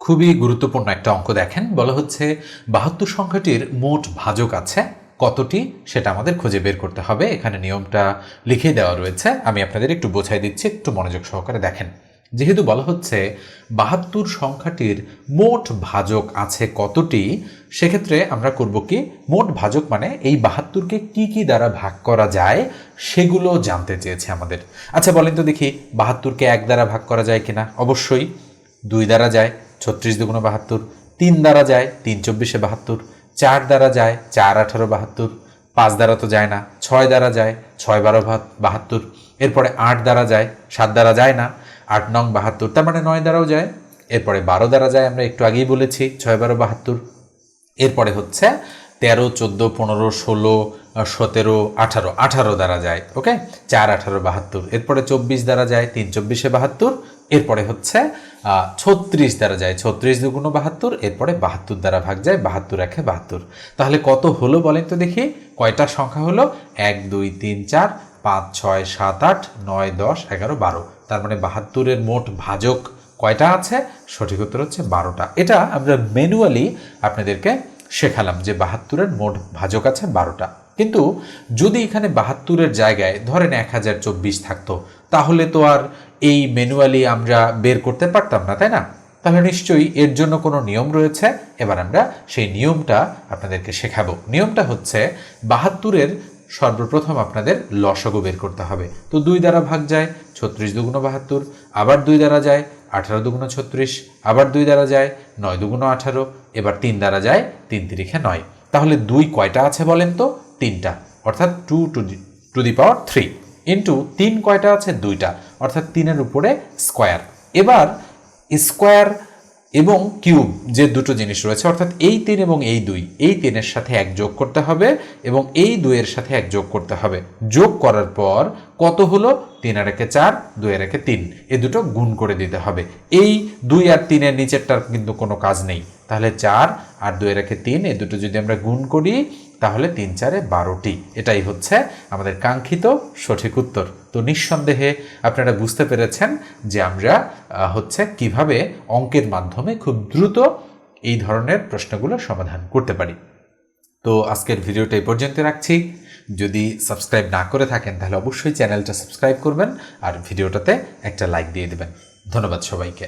খুবই গুরুত্বপূর্ণ একটা অঙ্ক দেখেন, বলা হচ্ছে 72 সংখ্যাটির মোট ভাজক আছে কতটি সেটা আমাদের খুঁজে বের করতে হবে। এখানে নিয়মটা লিখে দেওয়া রয়েছে, আমি আপনাদের একটু বোঝাই দিচ্ছি, একটু মনোযোগ সহকারে দেখেন। যেহেতু বলা হচ্ছে 72 সংখ্যাটির মোট ভাজক আছে কতটি, সেক্ষেত্রে আমরা করব কি, মোট ভাজক মানে এই 72কে কি কি দ্বারা ভাগ করা যায় সেগুলো জানতে চেয়েছে আমাদের। আচ্ছা বলেন তো দেখি, 72কে 1 দ্বারা ভাগ করা যায় কিনা? অবশ্যই। 2 দ্বারা যায়, 36 দুগুণ 72। 3 দ্বারা যায়, 3 24 72। 4 দ্বারা যায়, 4 18 72। 5 দ্বারা তো যায় না। 6 দ্বারা যায়, 6 12 72। এরপরে 8 দ্বারা যায়, 7 দ্বারা যায় না, 8 9 72, তার মানে 9 দ্বারাও যায়। এরপরে 12 দ্বারা যায়, আমরা একটু আগেই বলেছি 6 12 72। এরপরে হচ্ছে 13 14 15 16 17 18, 18 দ্বারা যায়, ওকে, 4 18 72। এরপরে 24 দ্বারা যায়, 3 24 72। এরপরে হচ্ছে 36 দ্বারা যায়, 36 দুগুণ 72। এরপরে 72 দ্বারা ভাগ যায়, 72 1 72। তাহলে কত হলো বলেন তো দেখি, কয়টা সংখ্যা হলো? 1 2 3 4 5 6 7 8 9 10 11 12। তার মানে 72-এর মোট ভাজক কয়টা আছে? সঠিক উত্তর হচ্ছে 12টা। এটা আমরা ম্যানুয়ালি আপনাদেরকে শেখালাম যে 72-এর মোট ভাজক আছে 12টা। কিন্তু যদি এখানে 72-এর জায়গায় ধরেন 1024 থাকতো, তাহলে তো আর এই ম্যানুয়ালি আমরা বের করতে পারতাম না, তাই না? তাহলে নিশ্চয়ই এর জন্য কোনো নিয়ম রয়েছে। এবার আমরা সেই নিয়মটা আপনাদেরকে শেখাবো। নিয়মটা হচ্ছে 72-এর সর্বপ্রথম আপনাদের লসাগু বের করতে হবে। তো 2 দ্বারা ভাগ যায়, 36 দুগুণ 72। আবার 2 দ্বারা যায়, 18 দুগুণ 36। আবার 2 দ্বারা যায়, 9 দুগুণ 18। এবার 3 দ্বারা যায়, 3 তিরিখে 9। তাহলে 2 কয়টা আছে বলেন তো? 3টা, অর্থাৎ 2 টু দি পাওয়ার 3 ইন্টু 3 কয়টা আছে? 2টা, অর্থাৎ 3-এর উপরে স্কোয়ার। এবার স্কোয়ার এবং কিউব যে দুটো জিনিস রয়েছে, অর্থাৎ এই 3 এবং এই 2, এই 3-এর সাথে 1 যোগ করতে হবে এবং এই 2-এর সাথে 1 যোগ করতে হবে। যোগ করার পর কত হলো? 3 আর 1 4, 2 আর 1 3, এই দুটো গুণ করে দিতে হবে। এই 2 আর 3-এর নিচেরটার কিন্তু কোনো কাজ নেই। তাহলে 4 আর 2 আর 1 3, এই দুটো যদি আমরা গুণ করি তাহলে 3 4 12টি। এটাই হচ্ছে আমাদের কাঙ্ক্ষিত সঠিক উত্তর। তো নিঃসন্দেহে আপনারা বুঝতে পেরেছেন যে আমরা হচ্ছে কিভাবে অঙ্কের মাধ্যমে খুব দ্রুত এই ধরনের প্রশ্নগুলো সমাধান করতে পারি। তো আজকের ভিডিওটা এই পর্যন্ত রাখছি। যদি সাবস্ক্রাইব না করে থাকেন তাহলে অবশ্যই চ্যানেলটা সাবস্ক্রাইব করবেন আর ভিডিওটাতে একটা লাইক দিয়ে দেবেন। ধন্যবাদ সবাইকে।